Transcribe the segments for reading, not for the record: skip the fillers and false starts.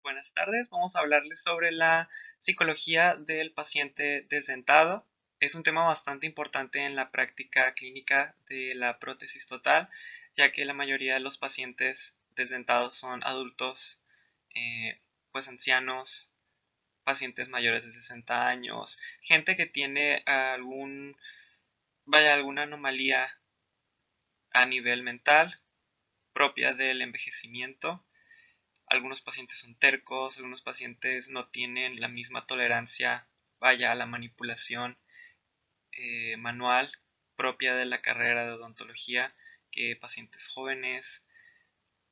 Buenas tardes, vamos a hablarles sobre la psicología del paciente desdentado. Es un tema bastante importante en la práctica clínica de la prótesis total, ya que la mayoría de los pacientes desdentados son adultos, eh, pues ancianos, pacientes mayores de 60 años, gente que tiene alguna anomalía a nivel mental propia del envejecimiento. Algunos pacientes son tercos, algunos pacientes no tienen la misma tolerancia, vaya, a la manipulación manual propia de la carrera de odontología que pacientes jóvenes.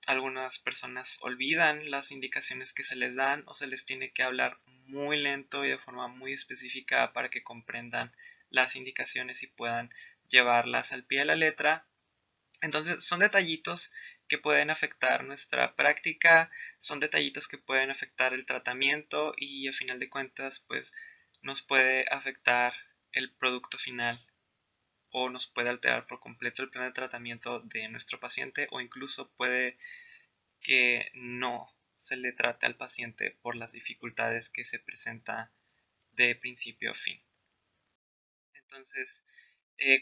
Algunas personas olvidan las indicaciones que se les dan o se les tiene que hablar muy lento y de forma muy específica para que comprendan las indicaciones y puedan llevarlas al pie de la letra. Entonces, son detallitos que pueden afectar nuestra práctica, son detallitos que pueden afectar el tratamiento y a final de cuentas, pues nos puede afectar el producto final o nos puede alterar por completo el plan de tratamiento de nuestro paciente o incluso puede que no se le trate al paciente por las dificultades que se presenta de principio a fin. Entonces,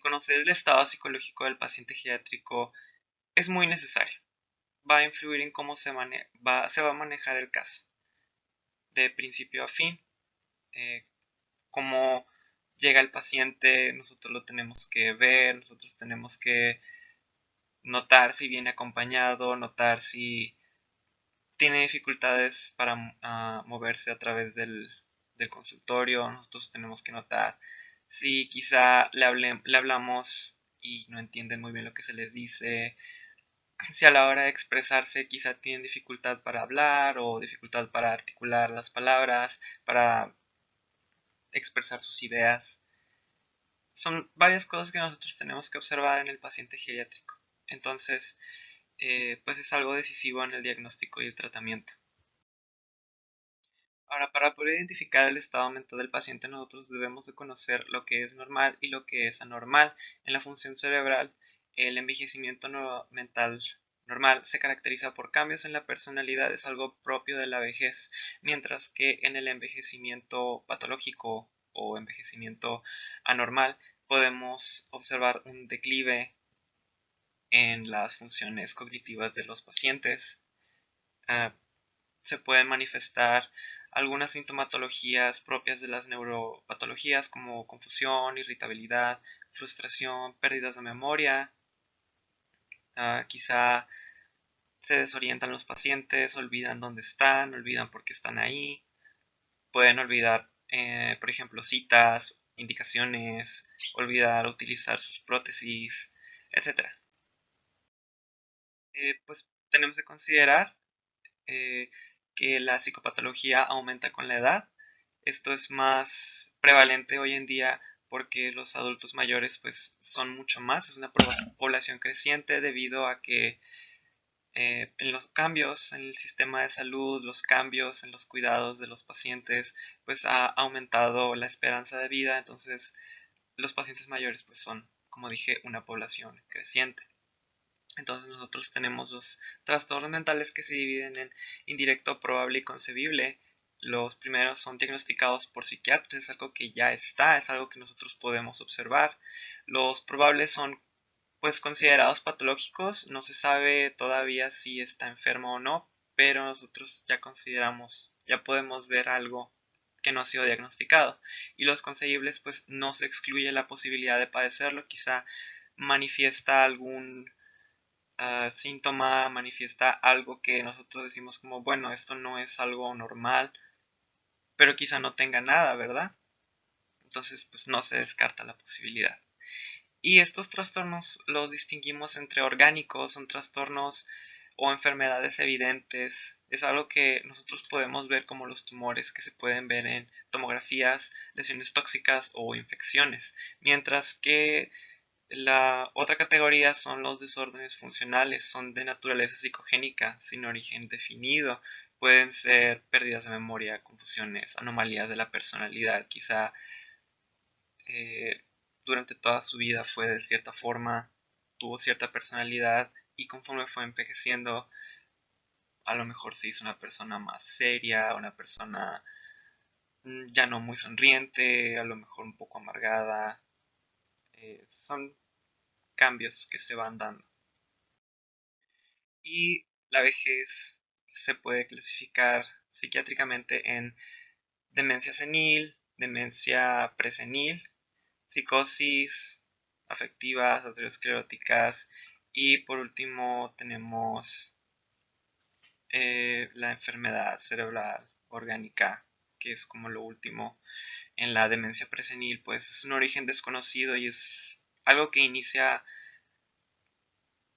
conocer el estado psicológico del paciente geriátrico es muy necesario. Va a influir en cómo se va a manejar el caso, de principio a fin. eh, Cómo llega el paciente, nosotros lo tenemos que ver, nosotros tenemos que notar si viene acompañado, notar si tiene dificultades para moverse a través del consultorio, nosotros tenemos que notar si quizá le hablamos y no entienden muy bien lo que se les dice, si a la hora de expresarse quizá tienen dificultad para hablar o dificultad para articular las palabras, para expresar sus ideas. Son varias cosas que nosotros tenemos que observar en el paciente geriátrico. Entonces, pues es algo decisivo en el diagnóstico y el tratamiento. Ahora, para poder identificar el estado mental del paciente, nosotros debemos de conocer lo que es normal y lo que es anormal. En la función cerebral, el envejecimiento mental normal se caracteriza por cambios en la personalidad, es algo propio de la vejez, mientras que en el envejecimiento patológico o envejecimiento anormal podemos observar un declive en las funciones cognitivas de los pacientes. Ah, Se pueden manifestar algunas sintomatologías propias de las neuropatologías como confusión, irritabilidad, frustración, pérdidas de memoria. Quizá se desorientan los pacientes, olvidan dónde están, olvidan por qué están ahí, pueden olvidar, por ejemplo, citas, indicaciones, olvidar utilizar sus prótesis, etcétera. Pues tenemos que considerar eh, que la psicopatología aumenta con la edad. Esto es más prevalente hoy en día porque los adultos mayores pues son mucho más, es una población creciente debido a que en los cambios en el sistema de salud, los cambios en los cuidados de los pacientes, pues ha aumentado la esperanza de vida, entonces los pacientes mayores pues son, como dije, una población creciente. Entonces nosotros tenemos los trastornos mentales que se dividen en indirecto, probable y concebible. Los primeros son diagnosticados por psiquiatras, es algo que ya está, es algo que nosotros podemos observar. Los probables son pues considerados patológicos, no se sabe todavía si está enfermo o no, pero nosotros ya consideramos, ya podemos ver algo que no ha sido diagnosticado. Y los concebibles pues no se excluye la posibilidad de padecerlo, quizá manifiesta algún síntoma, manifiesta algo que nosotros decimos como, bueno, esto no es algo normal, pero quizá no tenga nada, ¿verdad? Entonces, pues no se descarta la posibilidad. Y estos trastornos los distinguimos entre orgánicos, son trastornos o enfermedades evidentes. Es algo que nosotros podemos ver como los tumores que se pueden ver en tomografías, lesiones tóxicas o infecciones. Mientras que la otra categoría son los desórdenes funcionales, son de naturaleza psicogénica, sin origen definido. Pueden ser pérdidas de memoria, confusiones, anomalías de la personalidad. Quizá eh, durante toda su vida fue de cierta forma, tuvo cierta personalidad y conforme fue envejeciendo a lo mejor se hizo una persona más seria, una persona ya no muy sonriente, a lo mejor un poco amargada. Son cambios que se van dando. Y la vejez se puede clasificar psiquiátricamente en demencia senil, demencia presenil, psicosis afectivas, ateroscleróticas y por último tenemos la enfermedad cerebral orgánica, que es como lo último en la demencia presenil, pues es un origen desconocido y es algo que inicia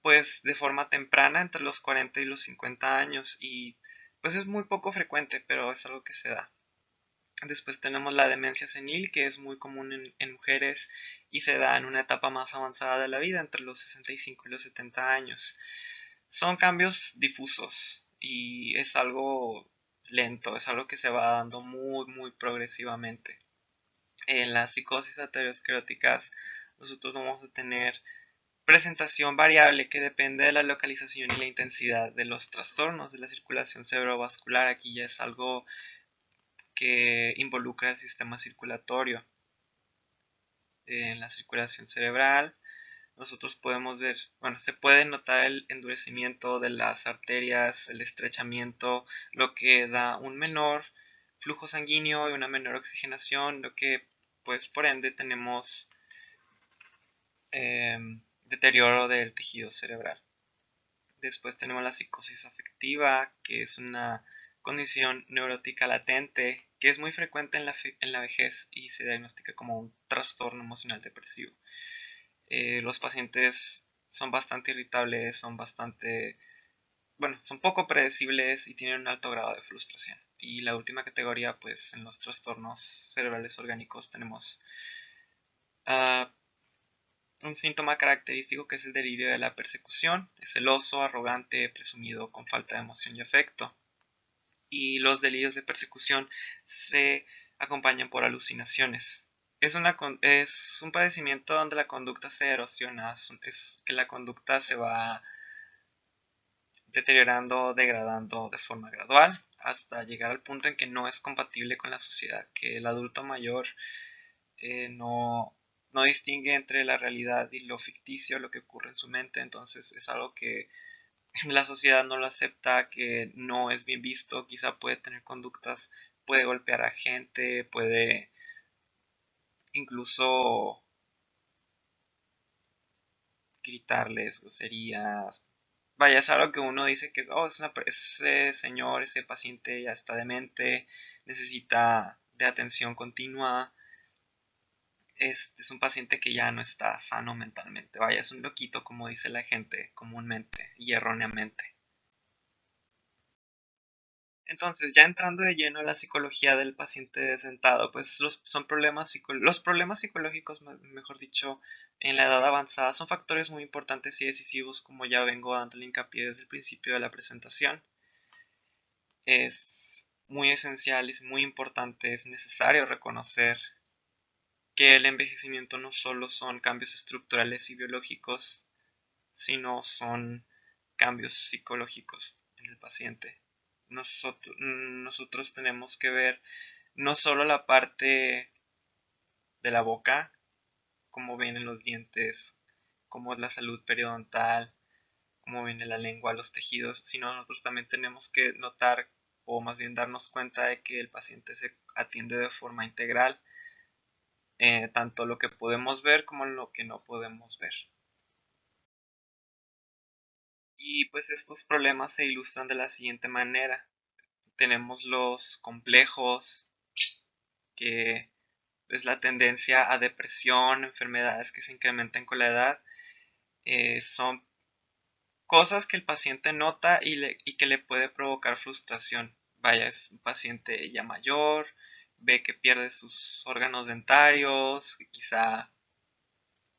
pues de forma temprana entre los 40 y los 50 años y pues es muy poco frecuente, pero es algo que se da. Después tenemos la demencia senil, que es muy común en mujeres y se da en una etapa más avanzada de la vida, entre los 65 y los 70 años. Son cambios difusos y es algo lento, es algo que se va dando muy progresivamente. En las psicosis ateroscleróticas nosotros vamos a tener presentación variable que depende de la localización y la intensidad de los trastornos de la circulación cerebrovascular. Aquí ya es algo que involucra el sistema circulatorio. En la circulación cerebral nosotros podemos ver, bueno, se puede notar el endurecimiento de las arterias, el estrechamiento, lo que da un menor flujo sanguíneo y una menor oxigenación, lo que pues por ende tenemos deterioro del tejido cerebral. Después tenemos la psicosis afectiva, que es una condición neurótica latente que es muy frecuente en la vejez y se diagnostica como un trastorno emocional depresivo. Los pacientes son bastante irritables, son poco predecibles y tienen un alto grado de frustración. Y la última categoría, pues en los trastornos cerebrales orgánicos tenemos uh, un síntoma característico que es el delirio de la persecución. Es celoso, arrogante, presumido, con falta de emoción y afecto. Y los delirios de persecución se acompañan por alucinaciones. Es un padecimiento donde la conducta se erosiona, es que la conducta se va deteriorando, degradando de forma gradual, hasta llegar al punto en que no es compatible con la sociedad, que el adulto mayor no distingue entre la realidad y lo ficticio, lo que ocurre en su mente, entonces es algo que la sociedad no lo acepta, que no es bien visto, quizá puede tener conductas, puede golpear a gente, puede incluso gritarles groserías. Vaya, es algo que uno dice que oh, ese señor, ese paciente ya está demente, necesita de atención continua, es un paciente que ya no está sano mentalmente. Vaya, es un loquito, como dice la gente comúnmente y erróneamente. Entonces, ya entrando de lleno a la psicología del paciente sentado, pues los problemas psicológicos, mejor dicho, en la edad avanzada son factores muy importantes y decisivos, como ya vengo dándole hincapié desde el principio de la presentación. Es muy esencial, es muy importante, es necesario reconocer que el envejecimiento no solo son cambios estructurales y biológicos, sino son cambios psicológicos en el paciente. Nosotros tenemos que ver no solo la parte de la boca, cómo vienen los dientes, cómo es la salud periodontal, cómo viene la lengua, los tejidos, sino nosotros también tenemos que notar o más bien darnos cuenta de que el paciente se atiende de forma integral, tanto lo que podemos ver como lo que no podemos ver. Y pues estos problemas se ilustran de la siguiente manera. Tenemos los complejos, que es la tendencia a depresión, enfermedades que se incrementan con la edad. Son cosas que el paciente nota y que le puede provocar frustración. Vaya, es un paciente ya mayor, ve que pierde sus órganos dentarios, que quizá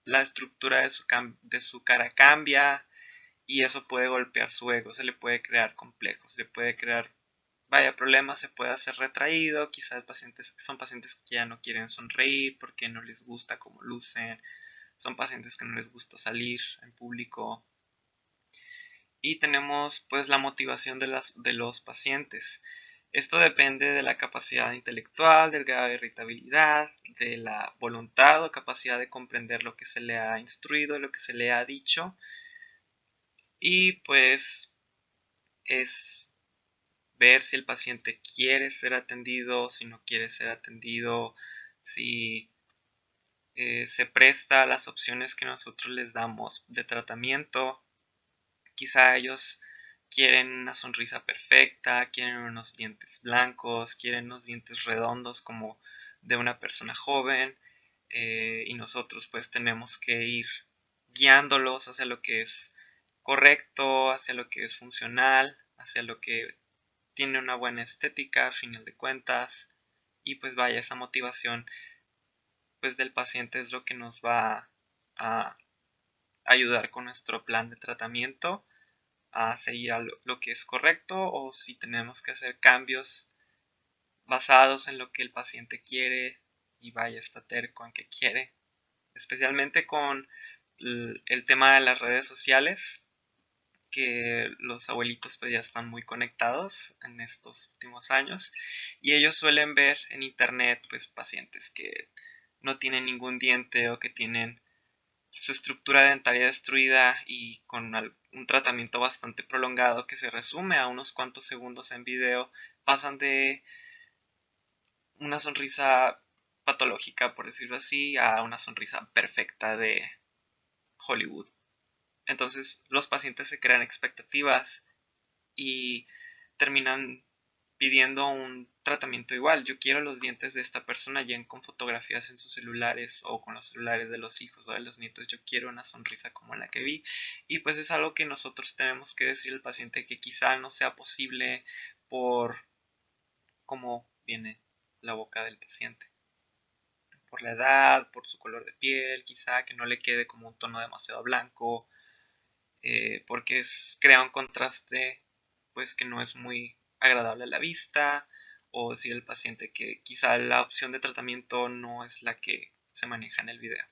la estructura de su cara cambia y eso puede golpear su ego, se le puede crear complejos, se le puede crear vaya problemas, se puede hacer retraído, quizás son pacientes que ya no quieren sonreír porque no les gusta cómo lucen, son pacientes que no les gusta salir en público Y tenemos pues la motivación de los pacientes. Esto depende de la capacidad intelectual, del grado de irritabilidad, de la voluntad o capacidad de comprender lo que se le ha instruido, lo que se le ha dicho. Y pues es ver si el paciente quiere ser atendido, si no quiere ser atendido, si se presta a las opciones que nosotros les damos de tratamiento. Quizá ellos quieren una sonrisa perfecta, quieren unos dientes blancos, quieren unos dientes redondos como de una persona joven, y nosotros pues tenemos que ir guiándolos hacia lo que es correcto, hacia lo que es funcional, hacia lo que tiene una buena estética a final de cuentas. Y pues vaya, esa motivación pues del paciente es lo que nos va a ayudar con nuestro plan de tratamiento a seguir a lo que es correcto, o si tenemos que hacer cambios basados en lo que el paciente quiere y vaya, está terco en que quiere, especialmente con el tema de las redes sociales, que los abuelitos pues ya están muy conectados en estos últimos años, y ellos suelen ver en internet pues pacientes que no tienen ningún diente o que tienen su estructura dentaria destruida y con un tratamiento bastante prolongado que se resume a unos cuantos segundos en video, pasan de una sonrisa patológica, por decirlo así, a una sonrisa perfecta de Hollywood. Entonces los pacientes se crean expectativas y terminan pidiendo un tratamiento igual. Yo quiero los dientes de esta persona ya con fotografías en sus celulares o con los celulares de los hijos o de los nietos. Yo quiero una sonrisa como la que vi. Y pues es algo que nosotros tenemos que decir al paciente que quizá no sea posible por cómo viene la boca del paciente. Por la edad, por su color de piel, quizá que no le quede como un tono demasiado blanco, porque crea un contraste pues que no es muy agradable a la vista, o decir al paciente que quizá la opción de tratamiento no es la que se maneja en el video.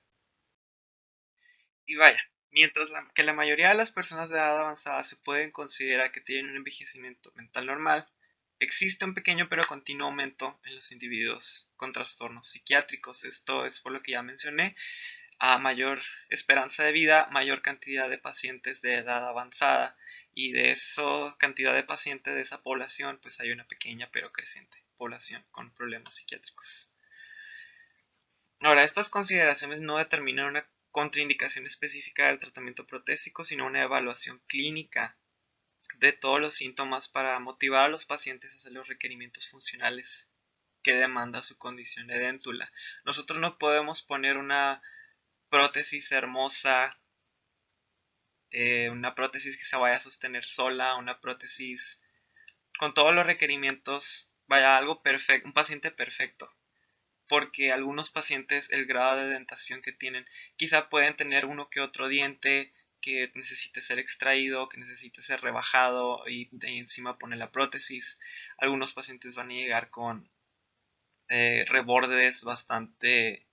Y vaya, mientras que la mayoría de las personas de edad avanzada se pueden considerar que tienen un envejecimiento mental normal, existe un pequeño pero continuo aumento en los individuos con trastornos psiquiátricos. Esto es por lo que ya mencioné. A mayor esperanza de vida, mayor cantidad de pacientes de edad avanzada, y de esa cantidad de pacientes de esa población pues hay una pequeña pero creciente población con problemas psiquiátricos. Ahora, estas consideraciones no determinan una contraindicación específica del tratamiento protésico, sino una evaluación clínica de todos los síntomas para motivar a los pacientes a hacer los requerimientos funcionales que demanda su condición de déntula. Nosotros no podemos poner una prótesis hermosa, una prótesis que se vaya a sostener sola, una prótesis con todos los requerimientos, vaya, algo perfecto, un paciente perfecto, porque algunos pacientes el grado de dentación que tienen quizá pueden tener uno que otro diente que necesite ser extraído, que necesite ser rebajado y de encima poner la prótesis. Algunos pacientes van a llegar con rebordes bastante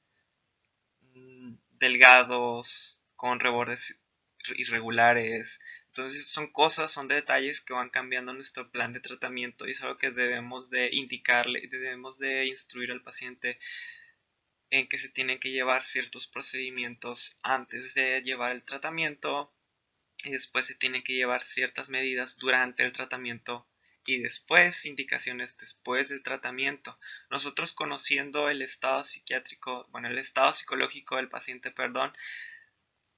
delgados, con rebordes irregulares. Entonces son cosas, son detalles que van cambiando nuestro plan de tratamiento, y es algo que debemos de indicarle, debemos de instruir al paciente en que se tienen que llevar ciertos procedimientos antes de llevar el tratamiento, y después se tienen que llevar ciertas medidas durante el tratamiento y después indicaciones después del tratamiento. Nosotros, conociendo el estado psiquiátrico, bueno, el estado psicológico del paciente, perdón,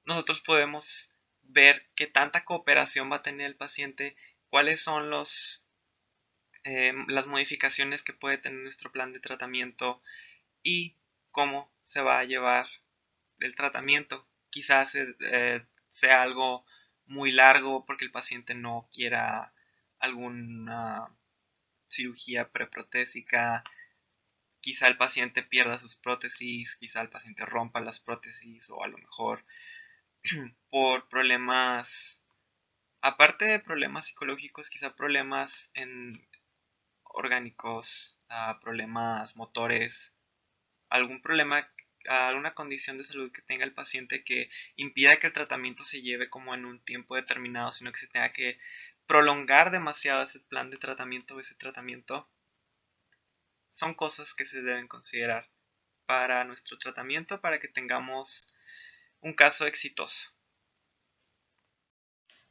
nosotros podemos ver qué tanta cooperación va a tener el paciente, cuáles son las modificaciones que puede tener nuestro plan de tratamiento y cómo se va a llevar el tratamiento. Quizás sea algo muy largo porque el paciente no quiera alguna cirugía preprotésica. Quizá el paciente pierda sus prótesis, quizá el paciente rompa las prótesis, o a lo mejor por problemas, aparte de problemas psicológicos, quizá problemas orgánicos, problemas motores, algún problema alguna condición de salud que tenga el paciente que impida que el tratamiento se lleve como en un tiempo determinado, sino que se tenga que prolongar demasiado ese plan de tratamiento o ese tratamiento, son cosas que se deben considerar para nuestro tratamiento para que tengamos un caso exitoso.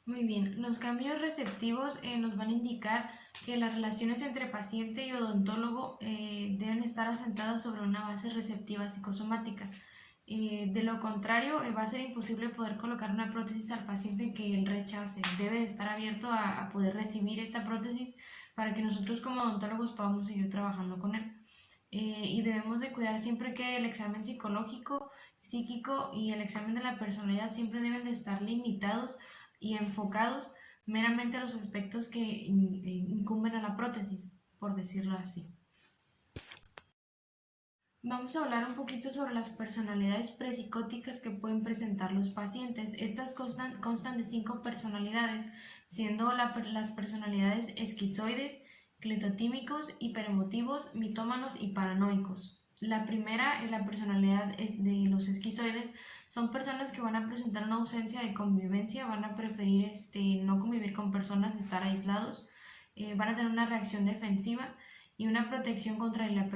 Muy bien, los cambios receptivos nos van a indicar que las relaciones entre paciente y odontólogo deben estar asentadas sobre una base receptiva psicosomática. De lo contrario, va a ser imposible poder colocar una prótesis al paciente que él rechace. Debe estar abierto a poder recibir esta prótesis para que nosotros como odontólogos podamos seguir trabajando con él. Y debemos de cuidar siempre que el examen psicológico, psíquico y el examen de la personalidad siempre deben de estar limitados y enfocados meramente a los aspectos que incumben a la prótesis, por decirlo así. Vamos a hablar un poquito sobre las personalidades presicóticas que pueden presentar los pacientes. Estas constan de 5 personalidades, siendo las personalidades esquizoides, clitotímicos, hiperemotivos, mitómanos y paranoicos. La primera, la personalidad de los esquizoides, son personas que van a presentar una ausencia de convivencia, van a preferir no convivir con personas, estar aislados, van a tener una reacción defensiva y una protección contra la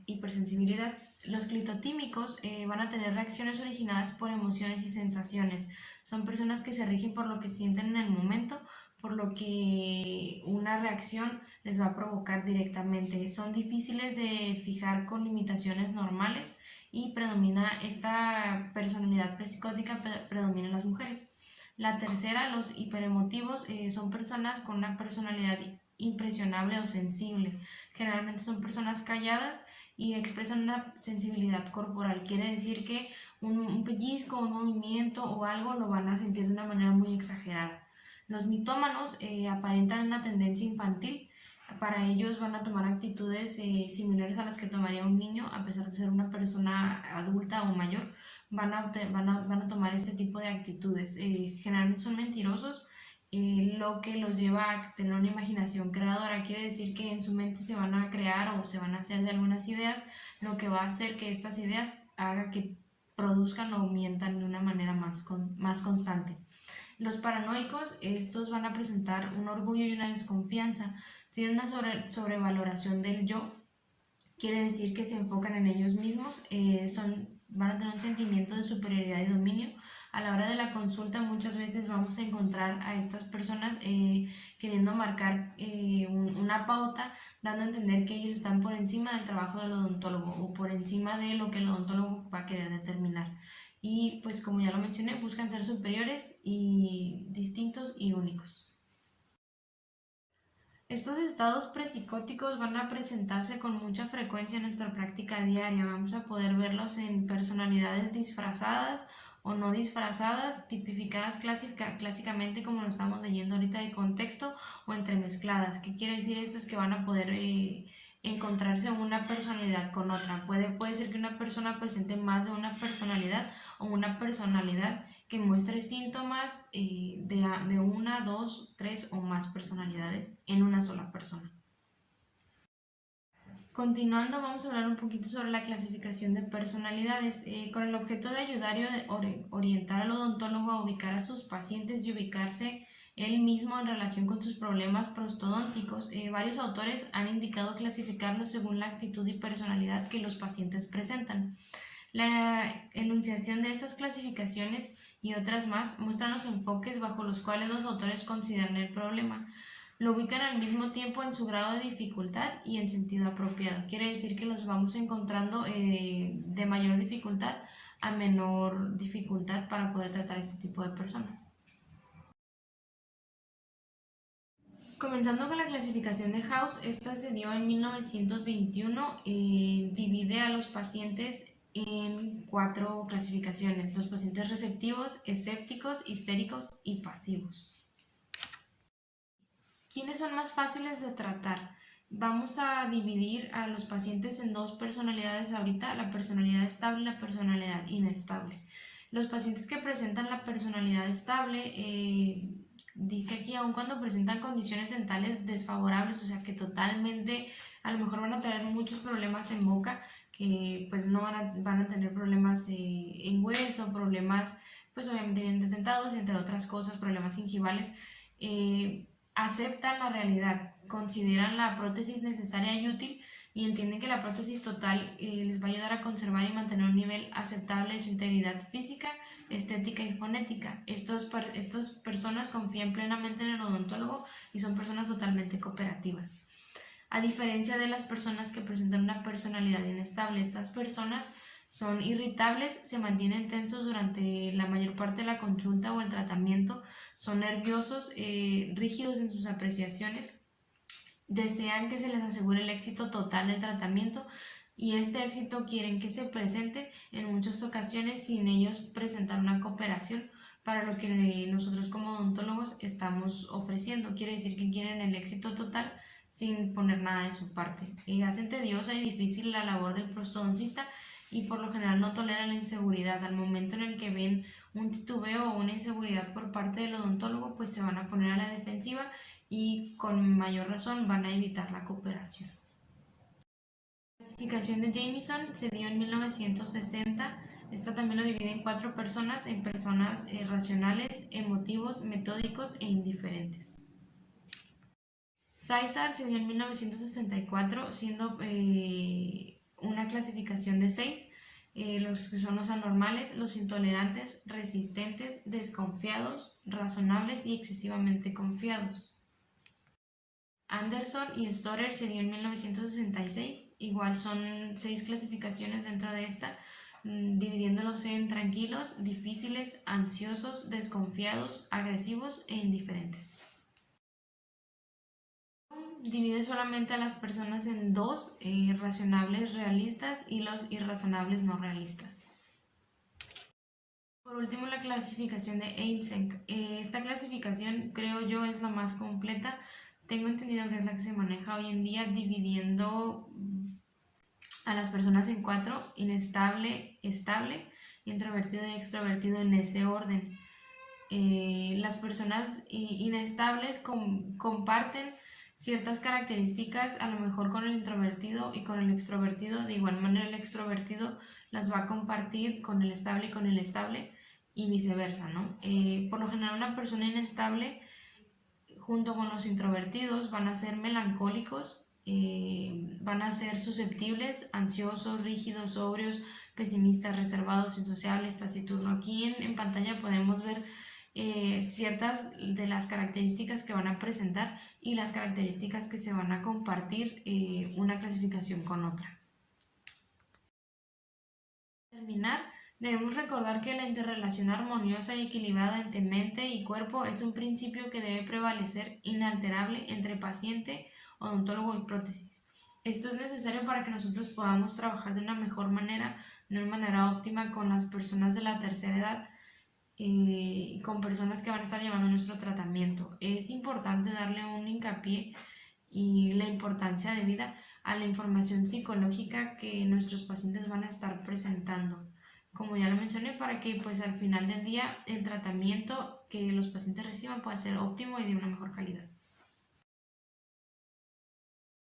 hipersensibilidad. Los clitotímicos van a tener reacciones originadas por emociones y sensaciones. Son personas que se rigen por lo que sienten en el momento, por lo que una reacción les va a provocar directamente. Son difíciles de fijar con limitaciones normales y predomina esta personalidad psicótica, predomina en las mujeres. La tercera, los hiperemotivos, son personas con una personalidad impresionable o sensible. Generalmente son personas calladas y expresan una sensibilidad corporal. Quiere decir que un pellizco, un movimiento o algo lo van a sentir de una manera muy exagerada. Los mitómanos aparentan una tendencia infantil. Para ellos van a tomar actitudes similares a las que tomaría un niño, a pesar de ser una persona adulta o mayor. Van a tomar este tipo de actitudes. Generalmente son mentirosos, lo que los lleva a tener una imaginación creadora. Quiere decir que en su mente se van a crear o se van a hacer de algunas ideas, lo que va a hacer que estas ideas haga que produzcan o mientan de una manera más constante. Los paranoicos, estos van a presentar un orgullo y una desconfianza, tienen una sobrevaloración del yo. Quiere decir que se enfocan en ellos mismos, van a tener un sentimiento de superioridad y dominio. A la hora de la consulta muchas veces vamos a encontrar a estas personas queriendo marcar una pauta, dando a entender que ellos están por encima del trabajo del odontólogo o por encima de lo que el odontólogo va a querer determinar. Y pues como ya lo mencioné, buscan ser superiores y distintos y únicos. Estos estados presicóticos van a presentarse con mucha frecuencia en nuestra práctica diaria. Vamos a poder verlos en personalidades disfrazadas o no disfrazadas, tipificadas clásicamente como lo estamos leyendo ahorita de contexto, o entremezcladas. ¿Qué quiere decir esto? Es que van a poder encontrarse una personalidad con otra. Puede ser que una persona presente más de una personalidad o una personalidad que muestre síntomas de una, dos, tres o más personalidades en una sola persona. Continuando, vamos a hablar un poquito sobre la clasificación de personalidades, con el objeto de ayudar y orientar al odontólogo a ubicar a sus pacientes y ubicarse él mismo en relación con sus problemas prostodónticos. Varios autores han indicado clasificarlos según la actitud y personalidad que los pacientes presentan. La enunciación de estas clasificaciones y otras más muestran los enfoques bajo los cuales los autores consideran el problema. Lo ubican al mismo tiempo en su grado de dificultad y en sentido apropiado. Quiere decir que los vamos encontrando de mayor dificultad a menor dificultad para poder tratar este tipo de personas. Comenzando con la clasificación de House, esta se dio en 1921, divide a los pacientes en 4 clasificaciones: los pacientes receptivos, escépticos, histéricos y pasivos. ¿Quiénes son más fáciles de tratar? Vamos a dividir a los pacientes en 2 personalidades ahorita: la personalidad estable y la personalidad inestable. Los pacientes que presentan la personalidad estable Dice aquí, aun cuando presentan condiciones dentales desfavorables, o sea que totalmente a lo mejor van a tener muchos problemas en boca, que pues no van a tener problemas en hueso, problemas pues obviamente dientes dentados y entre otras cosas, problemas gingivales, aceptan la realidad, consideran la prótesis necesaria y útil y entienden que la prótesis total les va a ayudar a conservar y mantener un nivel aceptable de su integridad física, estética y fonética. Estas personas confían plenamente en el odontólogo y son personas totalmente cooperativas. A diferencia de las personas que presentan una personalidad inestable, estas personas son irritables, se mantienen tensos durante la mayor parte de la consulta o el tratamiento, son nerviosos, rígidos en sus apreciaciones, desean que se les asegure el éxito total del tratamiento y este éxito quieren que se presente en muchas ocasiones sin ellos presentar una cooperación para lo que nosotros como odontólogos estamos ofreciendo. Quiere decir que quieren el éxito total sin poner nada de su parte. Hacen tediosa y difícil la labor del prostodoncista y por lo general no toleran la inseguridad. Al momento en el que ven un titubeo o una inseguridad por parte del odontólogo, pues se van a poner a la defensiva y con mayor razón van a evitar la cooperación. La clasificación de Jamieson se dio en 1960. Esta también lo divide en 4 personas, en personas racionales, emotivos, metódicos e indiferentes. Caesar se dio en 1964, siendo una clasificación de 6, los que son los anormales, los intolerantes, resistentes, desconfiados, razonables y excesivamente confiados. Anderson y Storer se dio en 1966, igual son 6 clasificaciones dentro de esta, dividiéndolos en tranquilos, difíciles, ansiosos, desconfiados, agresivos e indiferentes. Divide solamente a las personas en 2, razonables realistas y los irrazonables no realistas. Por último, la clasificación de Eysenck. Esta clasificación creo yo es la más completa. Tengo entendido que es la que se maneja hoy en día dividiendo a las personas en 4, inestable, estable, introvertido y extrovertido en ese orden. Las personas inestables comparten ciertas características a lo mejor con el introvertido y con el extrovertido. De igual manera el extrovertido las va a compartir con el estable y con el estable y viceversa, ¿no? Por lo general una persona inestable junto con los introvertidos van a ser melancólicos, van a ser susceptibles, ansiosos, rígidos, sobrios, pesimistas, reservados, insociables, taciturnos. Aquí en pantalla podemos ver ciertas de las características que van a presentar y las características que se van a compartir una clasificación con otra. Para terminar, debemos recordar que la interrelación armoniosa y equilibrada entre mente y cuerpo es un principio que debe prevalecer inalterable entre paciente, odontólogo y prótesis. Esto es necesario para que nosotros podamos trabajar de una mejor manera, de una manera óptima con las personas de la tercera edad, con personas que van a estar llevando nuestro tratamiento. Es importante darle un hincapié y la importancia de vida a la información psicológica que nuestros pacientes van a estar presentando. Como ya lo mencioné, para que pues al final del día el tratamiento que los pacientes reciban pueda ser óptimo y de una mejor calidad.